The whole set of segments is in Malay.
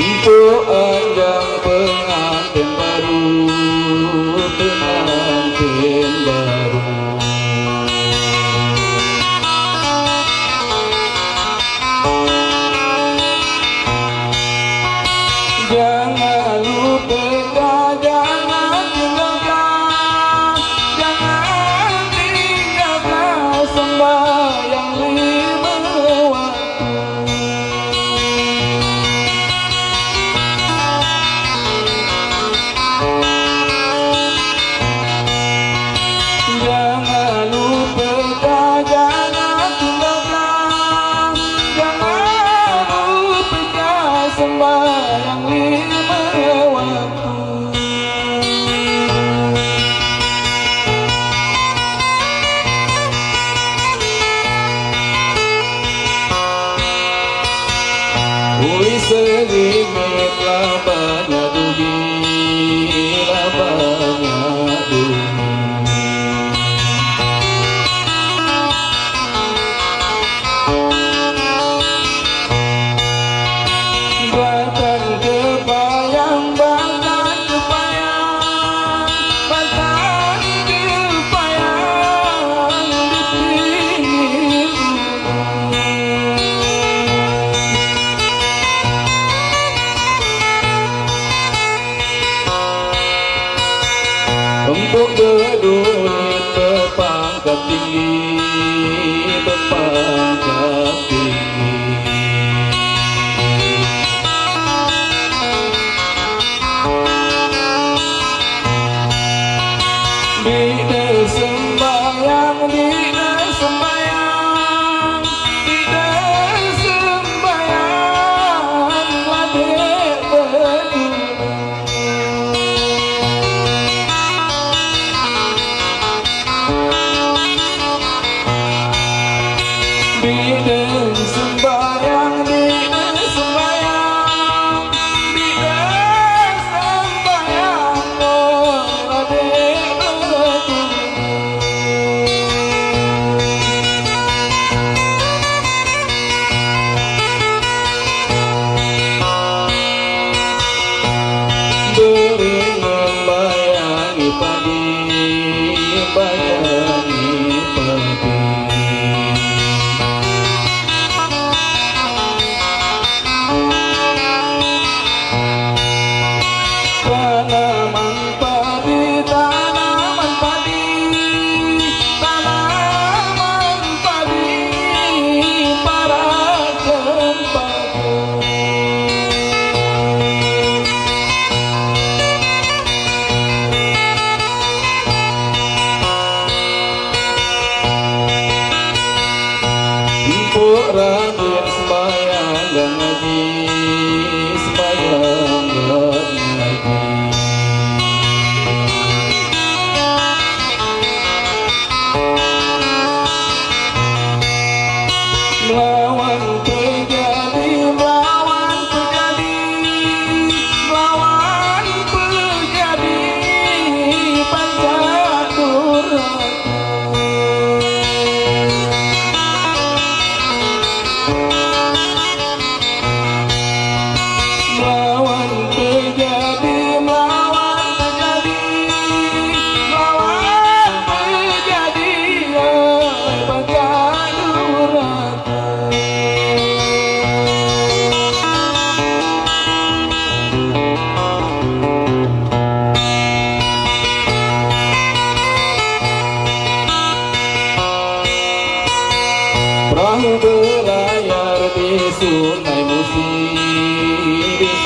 Untuk anjang pengantin baru, pengantin baru. Jangan lupa, jangan tinggalkan, jangan tinggalkan sembahyang 5 waktu. Jangan lupa, jangan tinggalkan, jangan lupa sembahyang 5 waktu. Ui sedikitlah banyak dugi, banyak dugi. Bahkan kepayang, bahkan kepayang, bahkan kepayang di pinggir untuk berduit berpangkat tinggi, berpangkat tinggi.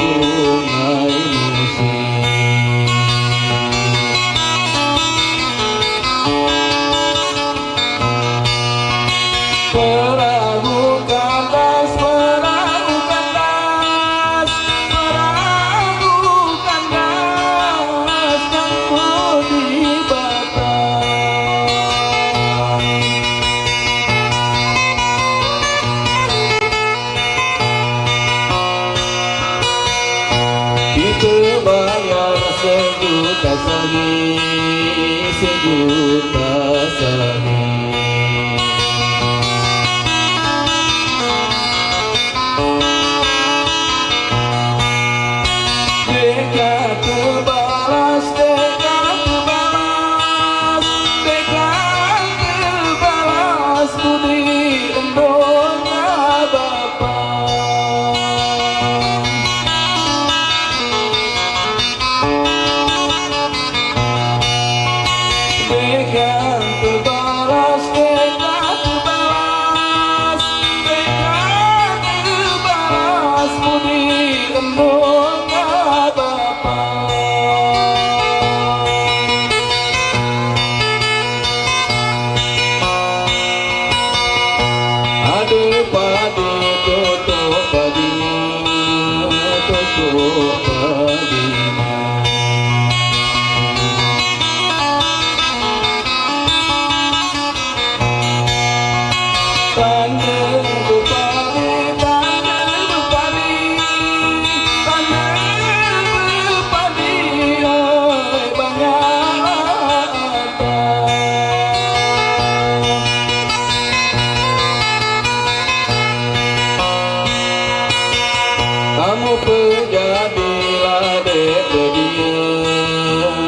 sungai Musi. Perahu kandas, perahu kandas, perahu kandas yang budi batang. Kita bayar sejuta sahi, sejuta sahi. Dekat terbalas, dekat terbalas, dekat terbalas budi endona bapa. Dekat terbalas, dekat terbalas, dekat terbalas budi endona bapa. Ada padi tutup padinya, tutup padinya. Tanda berpadi, tanda berpadi, tanda berpadi, oi banyak harta. Kamu penjadilah dek bedia,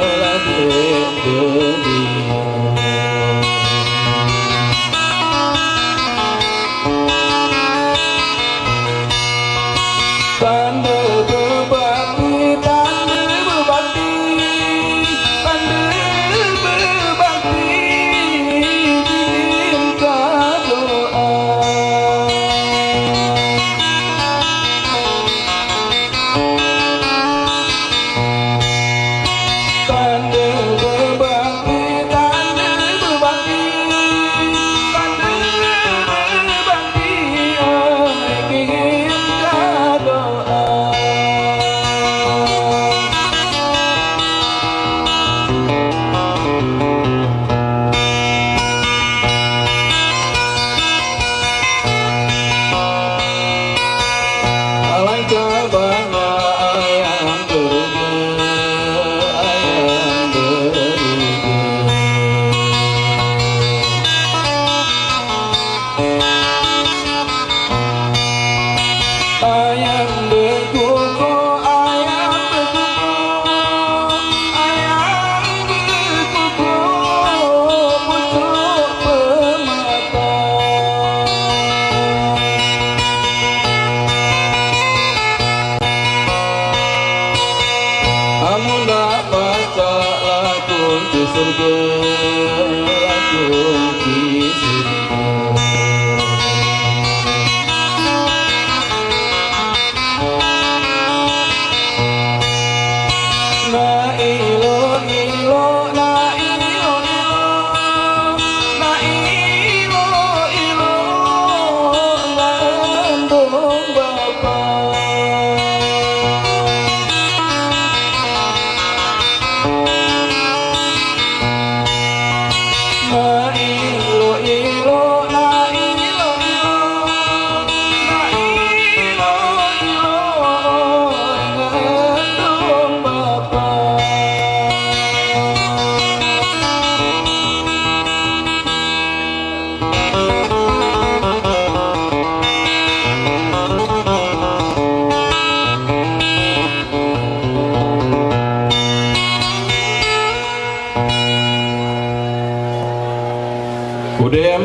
lah dek bedia. Tanda berbakti, tanda berbakti, tanda berbakti, minta doa. Tanda berbakti, tanda berbakti, tanda berbakti, oi minta doa. Alangkah banyak ayam beruga, ayam beruga. Ayam berkuku, ayam berkuku, ayam berkuku, pucuk permata. Kamu nak baca lagu di surga, lagu di surga. Na ilo ilo, na ilo ilo, na ilo ilo, landung bapa. Na ilo ilo, na ilo ilo, na ilo ilo, landung bapa. Udem